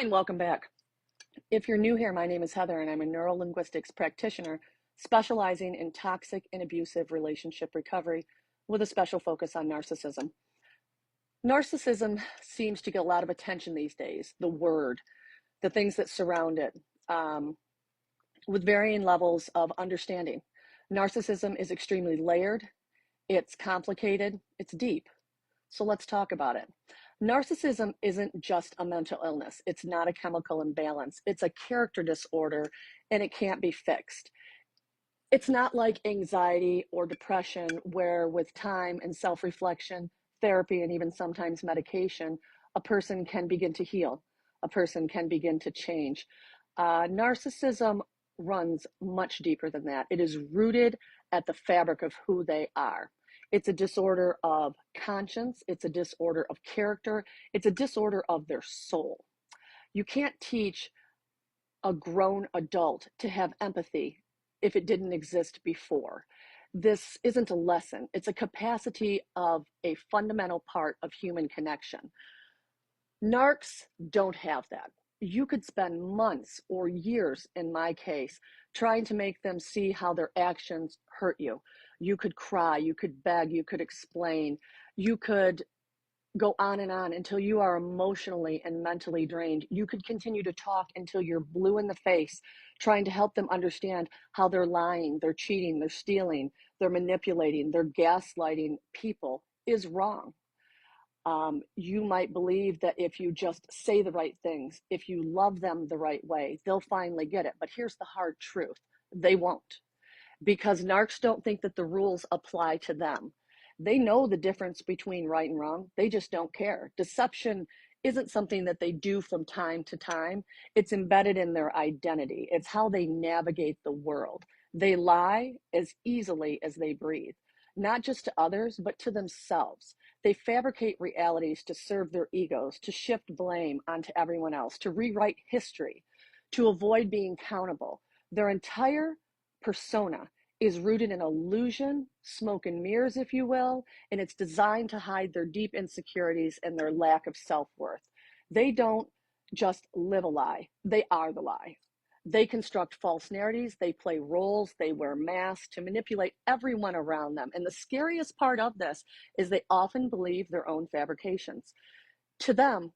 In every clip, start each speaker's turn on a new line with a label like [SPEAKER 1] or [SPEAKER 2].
[SPEAKER 1] Hi, and welcome back. If you're new here, my name is Heather, and I'm a neurolinguistics practitioner specializing in toxic and abusive relationship recovery with a special focus on narcissism. Narcissism seems to get a lot of attention these days, the word, the things that surround it, with varying levels of understanding. Narcissism is extremely layered, it's complicated, it's deep. So let's talk about it. Narcissism isn't just a mental illness. It's not a chemical imbalance. It's a character disorder, and it can't be fixed. It's not like anxiety or depression, where with time and self-reflection, therapy, and even sometimes medication, a person can begin to heal. A person can begin to change. Narcissism runs much deeper than that. It is rooted at the fabric of who they are. It's a disorder of conscience. It's a disorder of character. It's a disorder of their soul. You can't teach a grown adult to have empathy if it didn't exist before. This isn't a lesson. It's a capacity of a fundamental part of human connection. Narcs don't have that. You could spend months or years, in my case, trying to make them see how their actions hurt you. You could cry, you could beg, you could explain, you could go on and on until you are emotionally and mentally drained. You could continue to talk until you're blue in the face, trying to help them understand how they're lying, they're cheating, they're stealing, they're manipulating, they're gaslighting people is wrong. You might believe that if you just say the right things, if you love them the right way, they'll finally get it. But here's the hard truth. They won't, because narcs don't think that the rules apply to them. They know the difference between right and wrong. They just don't care. Deception isn't something that they do from time to time. It's embedded in their identity. It's how they navigate the world. They lie as easily as they breathe, not just to others, but to themselves. They fabricate realities to serve their egos, to shift blame onto everyone else, to rewrite history, to avoid being accountable. Their entire persona is rooted in illusion, smoke and mirrors, if you will, and it's designed to hide their deep insecurities and their lack of self-worth. They don't just live a lie, they are the lie. They construct false narratives, they play roles, they wear masks to manipulate everyone around them. And the scariest part of this is they often believe their own fabrications. To them,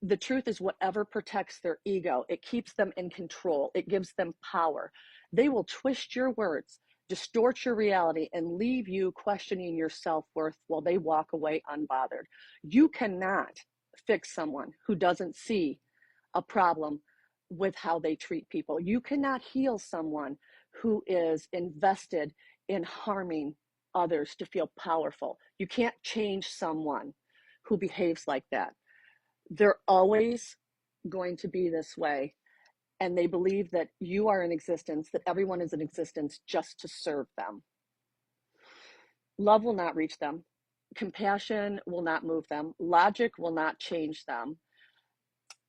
[SPEAKER 1] the truth is whatever protects their ego. It keeps them in control. It gives them power. They will twist your words, distort your reality, and leave you questioning your self-worth while they walk away unbothered. You cannot fix someone who doesn't see a problem with how they treat people. You cannot heal someone who is invested in harming others to feel powerful. You can't change someone who behaves like that. They're always going to be this way, and they believe that you are in existence, that everyone is in existence just to serve them. Love will not reach them. Compassion will not move them. Logic will not change them.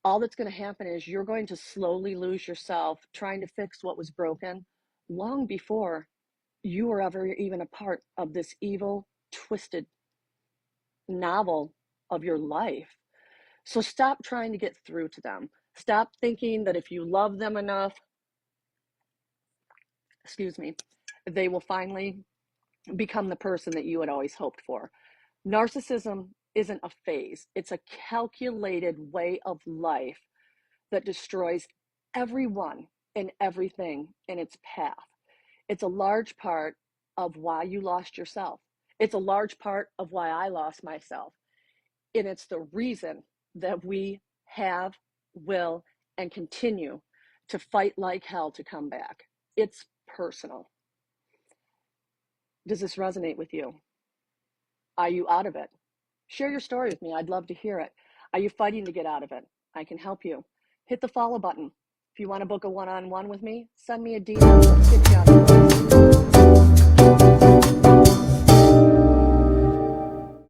[SPEAKER 1] All that's going to happen is you're going to slowly lose yourself trying to fix what was broken long before you were ever even a part of this evil, twisted novel of your life. So stop trying to get through to them. Stop thinking that if you love them enough, they will finally become the person that you had always hoped for. Narcissism isn't a phase. It's a calculated way of life that destroys everyone and everything in its path. It's a large part of why you lost yourself. It's a large part of why I lost myself. And it's the reason that we have, will, and continue to fight like hell to come back. It's personal. Does this resonate with you? Are you out of it? Share your story with me. I'd love to hear it. Are you fighting to get out of it? I can help you. Hit the follow button. If you want to book a one-on-one with me, send me a DM. Let's get you out of it.